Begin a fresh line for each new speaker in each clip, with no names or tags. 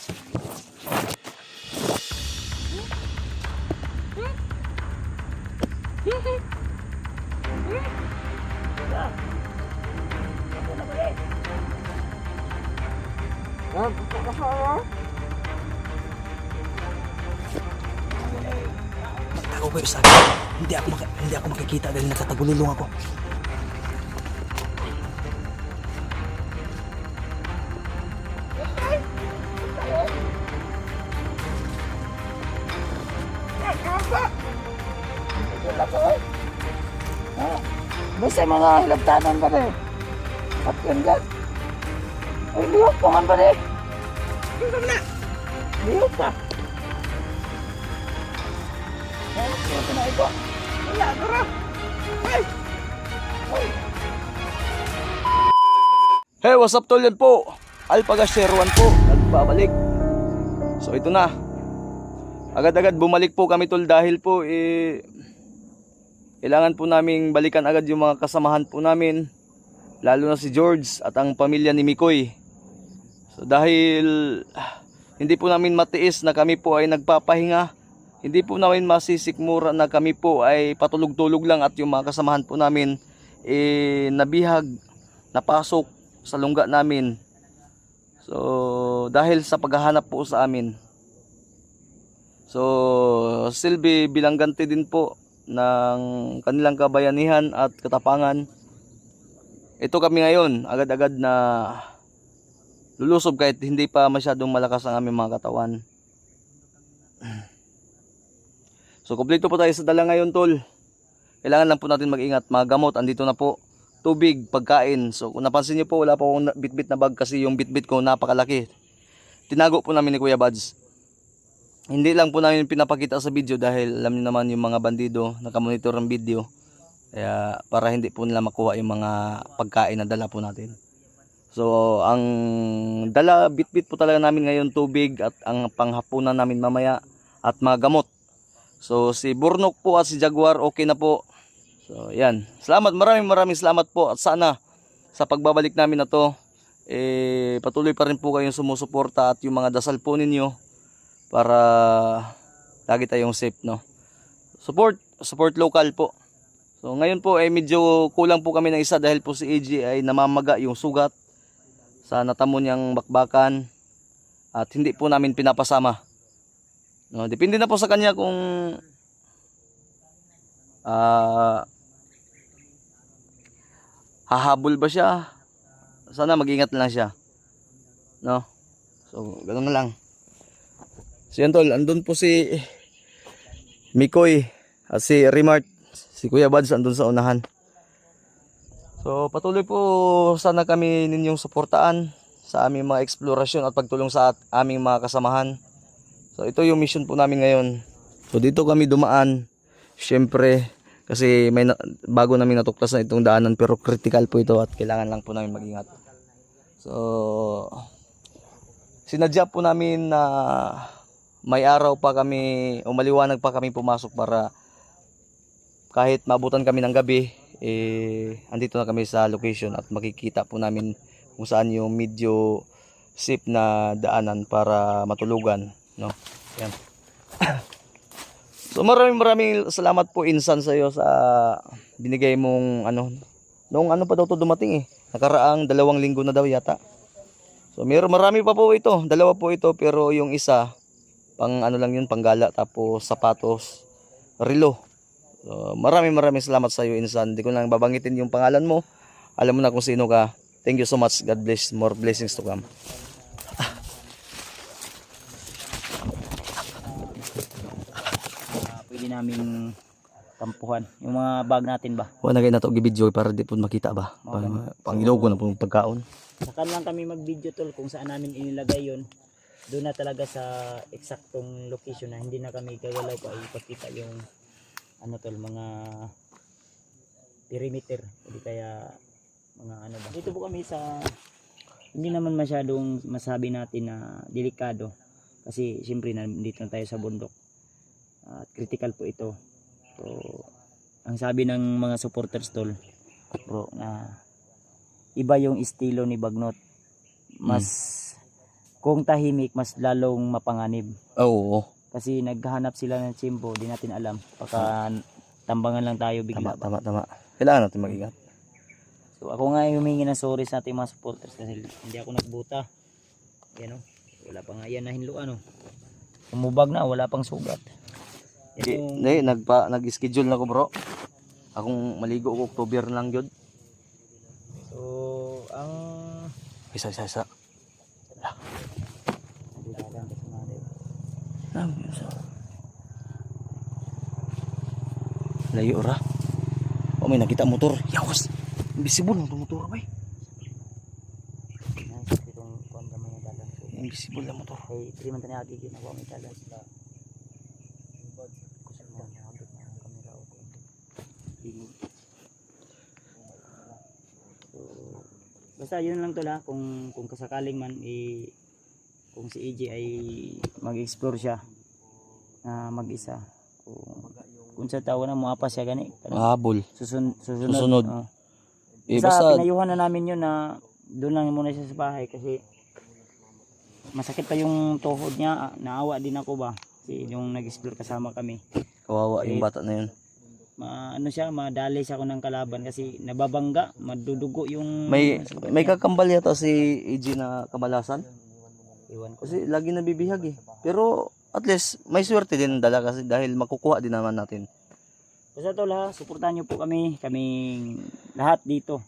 Ako kayo sa akin. Hindi ako makikita dahil nakatagululong ako.
Basta mga hilabtanan ba rin? At yun dyan. Ay, liyok pa man ba rin? Liyok pa. Ito na ito. Wala, tara. Ay!
Hey, what's up tol? Yan po Alpagas Sherwan po, nagbabalik. So ito na, agad-agad bumalik po kami tol dahil po kailangan po naming balikan agad yung mga kasamahan po namin, lalo na si George at ang pamilya ni Mikoy. So dahil hindi po namin matiis na kami po ay nagpapahinga, hindi po namin masisikmura na kami po ay patulog-tulog lang at yung mga kasamahan po namin nabihag, napasok sa lungga namin. So dahil sa paghahanap po sa amin, so silbi bilang ganti din po ng kanilang kabayanihan at katapangan, ito kami ngayon agad-agad na lulusob kahit hindi pa masyadong malakas ang aming mga katawan. So kumpleto po tayo sa dala ngayon tol. Kailangan lang po natin mag-ingat. Mga gamot andito na po, tubig, pagkain. So kung napansin niyo po, wala pa akong bitbit na bag kasi yung bitbit ko napakalaki. Tinago po namin ni Kuya Bads. Hindi lang po namin pinapakita sa video dahil alam niyo naman yung mga bandido nakamonitor ng video. Kaya para hindi po nila makuha yung mga pagkain na dala po natin. So ang dala bitbit po talaga namin ngayon, tubig at ang panghapunan namin mamaya at mga gamot. So si Burnok po at si Jaguar okay na po. So yan, salamat, maraming salamat po at sana sa pagbabalik namin na to patuloy pa rin po kayong sumusuporta at yung mga dasal po ninyo para lagi tayong safe, no? Support local po. So ngayon po medyo kulang po kami ng isa dahil po si AJ ay namamaga yung sugat sa natamo niyang bakbakan at hindi po namin pinapasama. No, depende na po sa kanya kung hahabol ba siya. Sana mag-ingat lang siya, no? So ganoon na lang. So yan tol, andun po si Mikoy at si Remart, si Kuya Bads andun sa unahan. So patuloy po sana kami ninyong suportaan sa aming mga eksplorasyon at pagtulong sa aming mga kasamahan. So ito yung mission po namin ngayon. So dito kami dumaan, syempre kasi may bago namin natuklasan itong daanan, pero critical po ito at kailangan lang po namin mag-ingat. So sinadya po namin na may araw pa kami o maliwanag pa kami pumasok para kahit maabutan kami ng gabi, andito na kami sa location at makikita po namin kung saan yung medyo safe na daanan para matulugan, no? Yan. So maraming salamat po Insan sa iyo sa binigay mong noong pa daw to dumating nakaraang 2 linggo na daw yata. So marami pa po ito, 2 po ito, pero yung isa pang lang yun, panggala, tapos sapatos, relo. So maraming salamat sa iyo Insan. Hindi ko lang babanggitin yung pangalan mo. Alam mo na kung sino ka. Thank you so much. God bless. More blessings to come.
Pwede namin tampuhan yung mga bag natin ba?
Wala kayo na ito gibidyo para di po makita ba? Pangilogo na po yung pagkaon.
Saka lang kami mag-video tol kung saan namin inilagay yon. Doon na talaga sa eksaktong location na hindi na kami gagalaw pa ipakita yung tol, mga perimeter. Hindi kaya mga ba. Dito po kami sa hindi naman masyadong masabi natin na delikado kasi siyempre nandito na tayo sa bundok. At critical po ito. So ang sabi ng mga supporters tol, bro, na iba yung estilo ni Bagnot. Mas kung tahimik mas lalong mapanganib.
Oo.
Kasi naghahanap sila ng tsimpo, di natin alam. Baka tambangan lang tayo bigla.
Tama. Kailangan natin mag-ingat.
So ako nga humingi ng sorry sa ating mga supporters kasi hindi ako nagbuta. Yan o. Wala pa nga yan na hinluan o. Umubag na, wala pang sugat. Yan yung-
Nag-schedule na ko bro. Akong maligo ko October lang yun.
So, ang...
Isa. Layo ra. O may nakita motor. Yawas. Invisible ang motor ba? Invisible na motor.
Ay, di man tani agi ginawa may talan sila. So, basta yun lang to la kung kasakaling man kung si EJ ay mag-explore siya na mag-isa kung sa tawa na muapa siya gani
Mahabol.
susunod.
Basta
Pinayuhan na namin yun na doon lang muna siya sa bahay kasi masakit pa yung tuhod niya. Naawa din ako ba kasi yung nag-explore kasama kami.
kawawa yung bata na yun.
Madali siya ako ng kalaban kasi nababangga, madudugo yung
May kakambal yata si EJ na kamalasan.
iwan ko.
Kasi lagi nabibihag eh. Pero at least may swerte din dala kasi dahil makukuha din naman natin.
Basta tol ha, suportahan niyo po kaming lahat dito.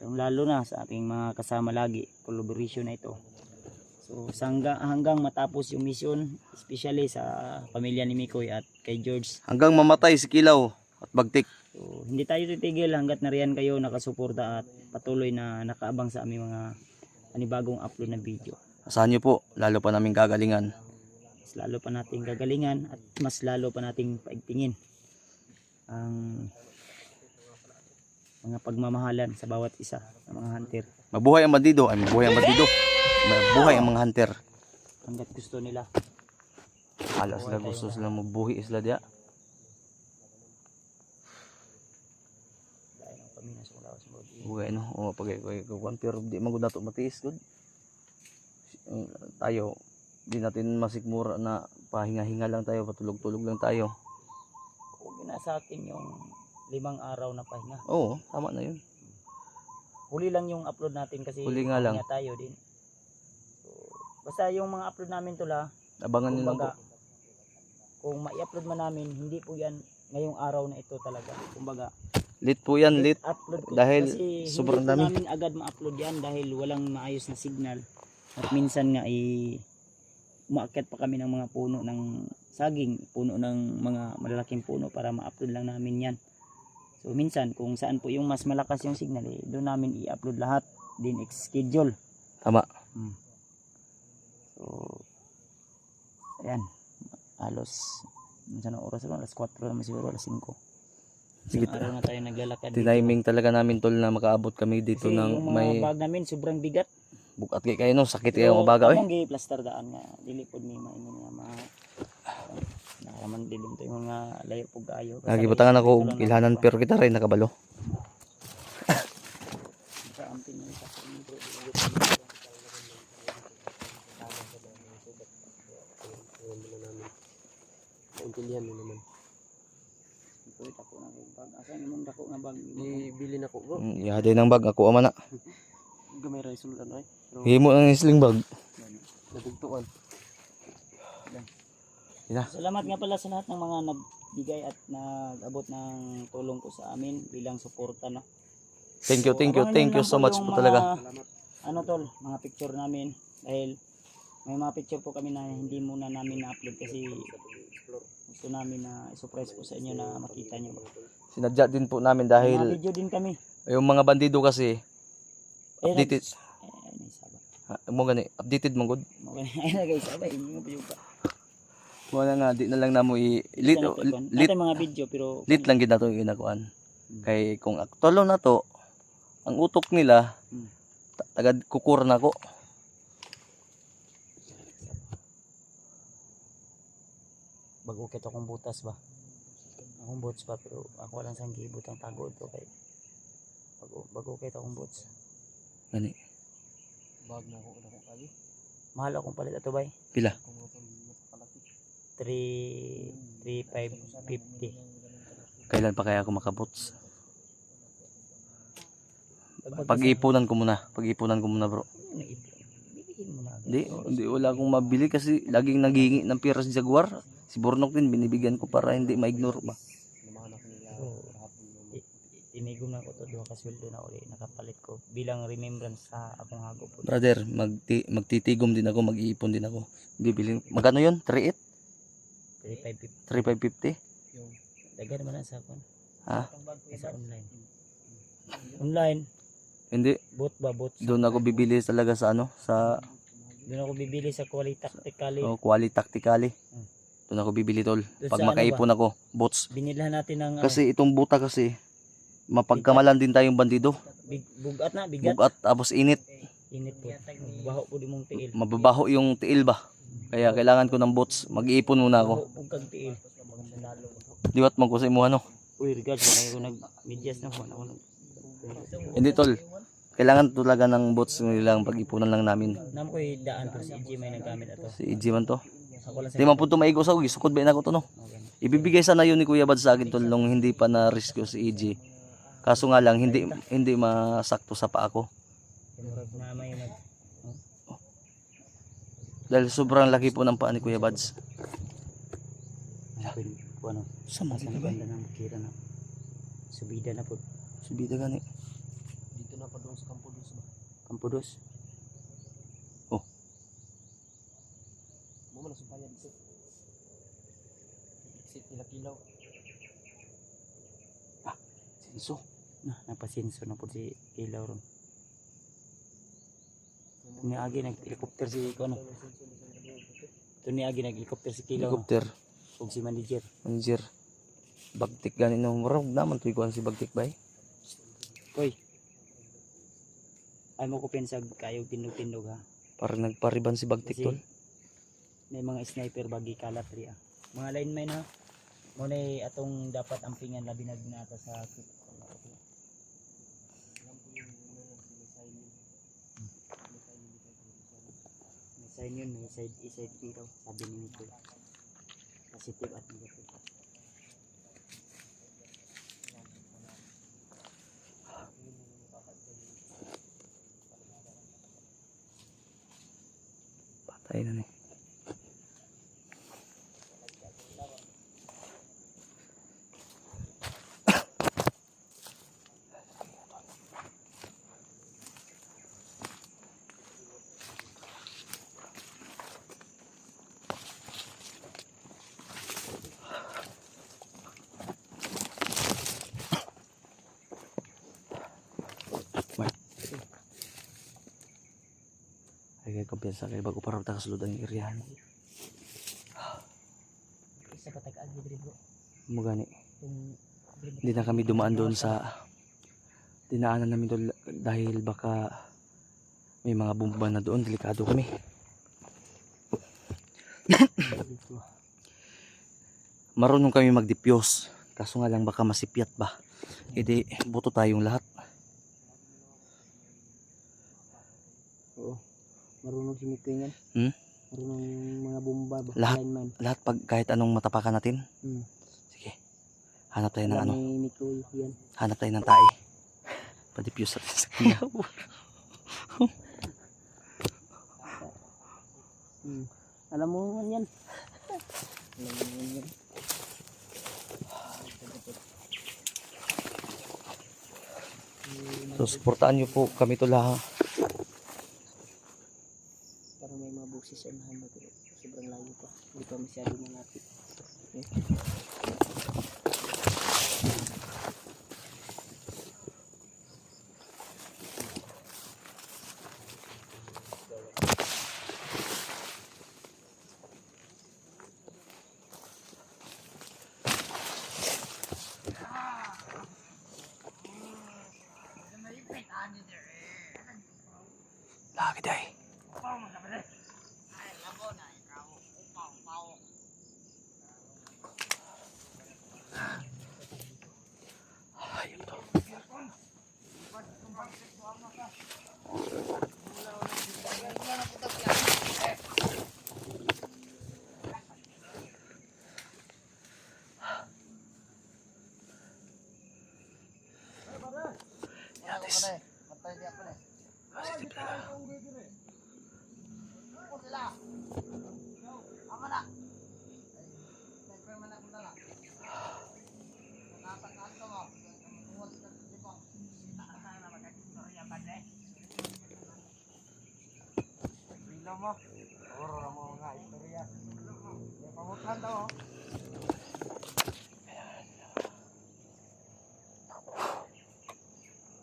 Lalo na sa ating mga kasama lagi, collaboration na ito. So hanggang matapos yung mission, especially sa pamilya ni Mikoy at kay George.
Hanggang mamatay si Kilaw at Bagtik.
So hindi tayo titigil hanggat nariyan kayo nakasuporta at patuloy na nakaabang sa aming mga panibagong upload na video.
Asahan nyo po, lalo pa namin gagalingan.
Mas lalo pa nating gagalingan at mas lalo pa nating paigtingin ang mga pagmamahalan sa bawat isa ng mga hunter
Mabuhay ang bandido, ay mabuhay ang bandido. Mabuhay ang mga hunter.
hanggat gusto nila.
Ala sila gusto sila mabuhi sila diya.
Dahil ang paminas kung lawas mo.
Buhay no, o pag pero di man gud nato matiis gud. Tayo di natin masikmura na pahinga-hinga lang tayo, patulog-tulog lang tayo.
Kung sa akin yung 5 araw na pahinga.
Oo, tama na yun.
Huli lang yung upload natin kasi
Huli nga lang.
pahinga tayo din. So, basta yung mga upload namin tula,
Abangan nyo lang po.
kumbaga, kung ma-upload man namin, hindi po yan ngayong araw na ito talaga. Kumbaga,
Lit po yan, lit.
upload ko
Dahil
kasi
sobrang
hindi po
dami.
namin agad ma-upload yan dahil walang maayos na signal. At minsan nga umaakyat pa kami ng mga puno ng saging, puno ng mga malalaking puno para ma-upload lang namin yan. So minsan kung saan po yung mas malakas yung signal doon namin i-upload lahat din schedule.
Tama.
So ayan, halos minsan ang oras alas 4 naman siguro, alas 5.
Sige,
Araw na tayo naglalakad dito.
tiniming talaga namin tol na makaabot kami dito
Kasi
ng
yung mga
may
bag namin sobrang bigat.
bukat kay kayo no, sakit kayo ang baga
Among gi-plaster daan nga dili pod mi maingon nga naraman dilim to yung mga layo pug ayo.
Nagibutangan ako og ilhanan pero kita rin nakabalo.
Sa amping ni sa bro.
Intindihan mo naman.
Ito dako na bag. Asa imong dako nga bag?
Ibili na ko bro.
Yaday ng bag ako ama na.
Gamay ra sulod ano eh. Pero
Himo ng sling bag.
nabugtuan.
Salamat nga pala sa lahat ng mga nagbigay at nag-abot ng tulong ko sa amin bilang suporta no.
Thank you
Abangan nyo
so
lang
much
yung
po
mga,
talaga.
Ano tol, mga picture namin dahil may mga picture po kami na hindi muna namin na-upload kasi gusto namin na i-surprise po sa inyo na makita nyo.
Sinadya din po namin
May mga
dahil
video din kami.
yung mga bandido kasi
Ayun,
updated.
may saba.
Mo gani updated man gud.
Ayun na guys, sabay inyo pa yung pa.
Mo na nga di na lang namo lit
Natin mga video pero
lit lang gid nato yung ginakuan. Kay kung aktualo na to, ang utok nila tagad kukur na ko.
bago kita akong butas ba. Akong bots pa pero ako lang sang gibot ang tago ito kay bago kita akong bots.
Gani.
Bag na ko kali.
Mahal akong palit ato bay.
Pila?
3,550.
Kailan pa kaya ako makabots?
Pag
Pag-iipunan ko muna. Pag-iipunan ko muna, bro.
Bibihin mo na agad.
Hindi wala akong mabili kasi laging naghihingi ng pira si Jaguar. Si Bornok din binibigyan ko para hindi ma-ignore ba.
So, inigom na ko to, 2 ka sweldo na uli nakapalit ko bilang remembrance sa akong hago po.
Brother, magtitigom din ako, mag-iipon din ako. Bibili. Magkano 'yon? 3.8?
3,550.
3.550?
Dagan naman na sa akon.
Ha?
Sa online. Online,
Hindi.
bot ba bot?
Doon ako bibili talaga sa
Doon ako bibili sa quality tactically.
quality tactically. Doon ako bibili, tol.
Doon
Pag
sa ano
makaipon ako, bots.
Binilhan natin ng
Kasi itong buta kasi mapagkamalan din tayong bandido.
bugat na, bigat.
Bugat tapos init.
Init po. Baho po di mong tiil.
Mababaho yung tiil ba. Kaya kailangan ko ng bots. Mag-iipon muna ako.
Baho po kag tiil.
Diwat man ko sa imo ano.
Uy, regards na ako nag-medyas na po. Ako
Hindi, tol. Kailangan talaga ng bots nilang pag-ipunan lang namin.
Nam ko'y daan po si EJ may naggamit ato.
Si EG man to.
Ako lang sa
Di man po maigo sa ugi. Sukod ba na ako to, no?
Okay.
Ibibigay sana yun ni Kuya Bad sa akin, tol, nung hindi pa na-risk ko si EG. Kaso nga lang, hindi masakto sa paa ko.
Murag na may nag
Dahil sobrang laki po ng paa ni Kuya Bads.
ano?
Sa mga
Sa banda ng kira na. Subida na po.
subida gani.
Dito na pa doon sa Campo Dos ba?
Kampudos.
Mo man sa bayan dito. Exit nila Kilaw.
Sinso.
Na, napasinso na po si Ilaw ron. Tuniagi nag-helicopter si ano? Tuniagi nag-helicopter si Kilaw.
Helicopter.
Ug si manager.
Manager. Bagtik gani no. Marag naman tuy kuan si Bagtik bay.
Koy. Ay mo ko pensag kayo tindog-tindog ha.
Para nagpariban si Bagtik,
Kasi
tol.
may mga sniper bagi kalat ri ah. Mga lineman ha. Mo nay atong dapat ampingan labi na ginata sa may sign yun, may side side B daw, sabi ni Miko. Positive at negative.
Patay na ni. Ay kay kumpiyansa kay bago para ta kasulod ang irihan.
Isa pa tag-agi diri bro.
Mo gani.
Kung
Hindi na kami dumaan doon sa dinaanan namin doon dahil baka may mga bomba na doon, delikado kami. Marunong kami magdipyos, kaso nga lang baka masipyat ba. Edi buto tayong lahat.
oo. Marunong si Miko yan. Marunong mga bomba ba?
Lahat.
Lineman.
Lahat pag kahit anong matapakan natin.
Hmm.
Sige. Hanap tayo ng ano,
Ni Miko yan.
hanap tayo ng tae. Padipyos natin sa kanya.
Alam mo man yan. Alam mo man yan.
So suportahan niyo po kami to lahat.
Parang may mga buksis sa unahan ba pero sobrang layo pa. Hindi pa masyado malapit. Okay.
Lagi day. guys. Ah, sige, talaga.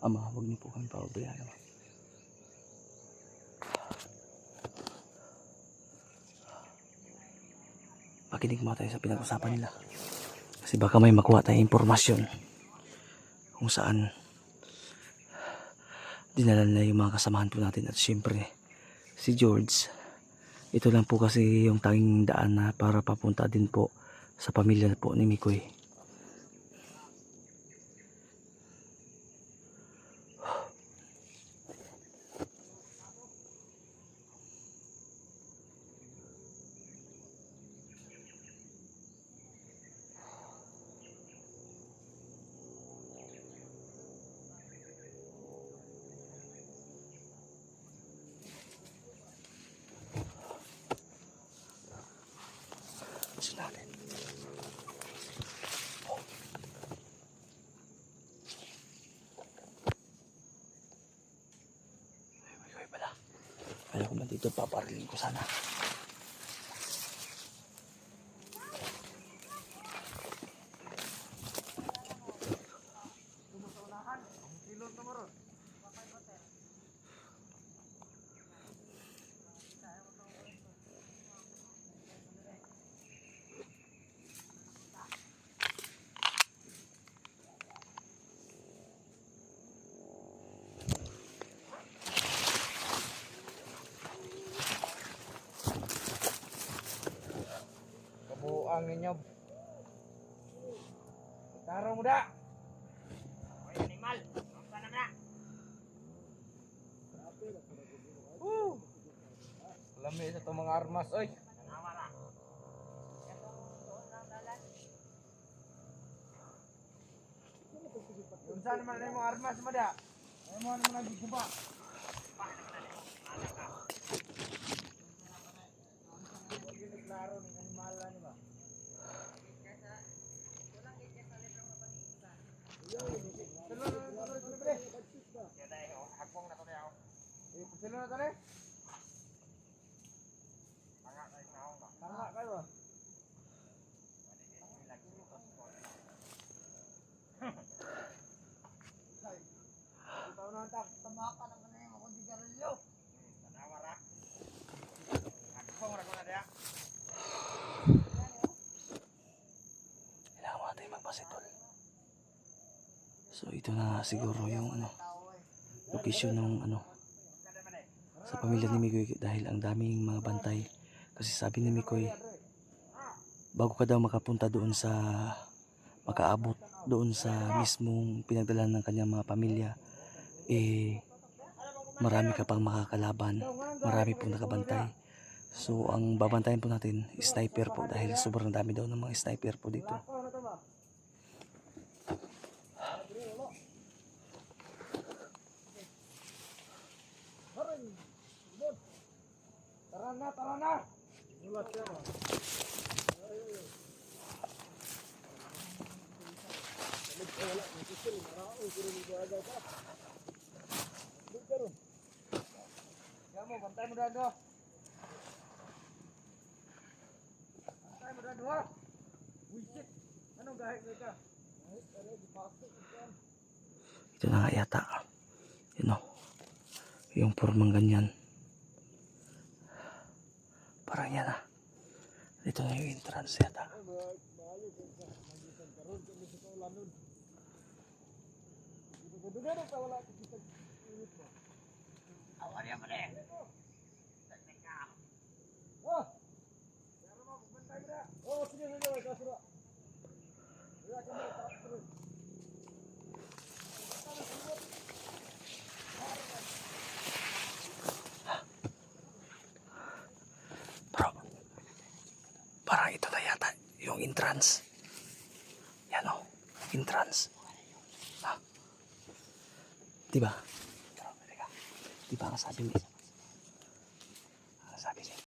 Ama, huwag niyo po kami pababayaan. Pakinig mo tayo sa pinag-usapan nila. Kasi baka may makuha tayong impormasyon kung saan dinala nila yung mga kasamahan po natin. At syempre, si George, ito lang po kasi yung tanging daan na para papunta din po sa pamilya po ni Mikoy. Gusto natin. Ay, Mikoy pala. Kaya ko man dito paparilin ko sana.
Kabuang ninyo. Tarong muda. Ay animal, apa na? Lami sa itong mga armas, oy. Unsa naman na yung armas mo da? Ay mo naman nagiguba. Klaro ng animal ni ba?
Kailangan mo tayo magpasitol. So ito na nga siguro yung location ng sa pamilya ni Mikoy dahil ang daming mga bantay. Kasi sabi ni Mikoy, bago ka daw makapunta doon sa makaabot doon sa mismong pinagdalan ng kanyang mga pamilya, marami ka pang makakalaban, marami pong nakabantay. So ang babantayan po natin, sniper po, dahil sobrang dami daw ng mga sniper po dito.
Tara na, tara na. Kamu bantay mo dado. Bantay mo dado. Wisit. Anong gahit mo ka?
Ito na nga yata. Yung formang ganyan. Parang yan ah. Dito na yung entrance yata.
Awarya mo rin. Oh, sige, kasura.
Bro, parang ito na yata yung entrance. Yan o, entrance. Diba? Diba ang sabi mo?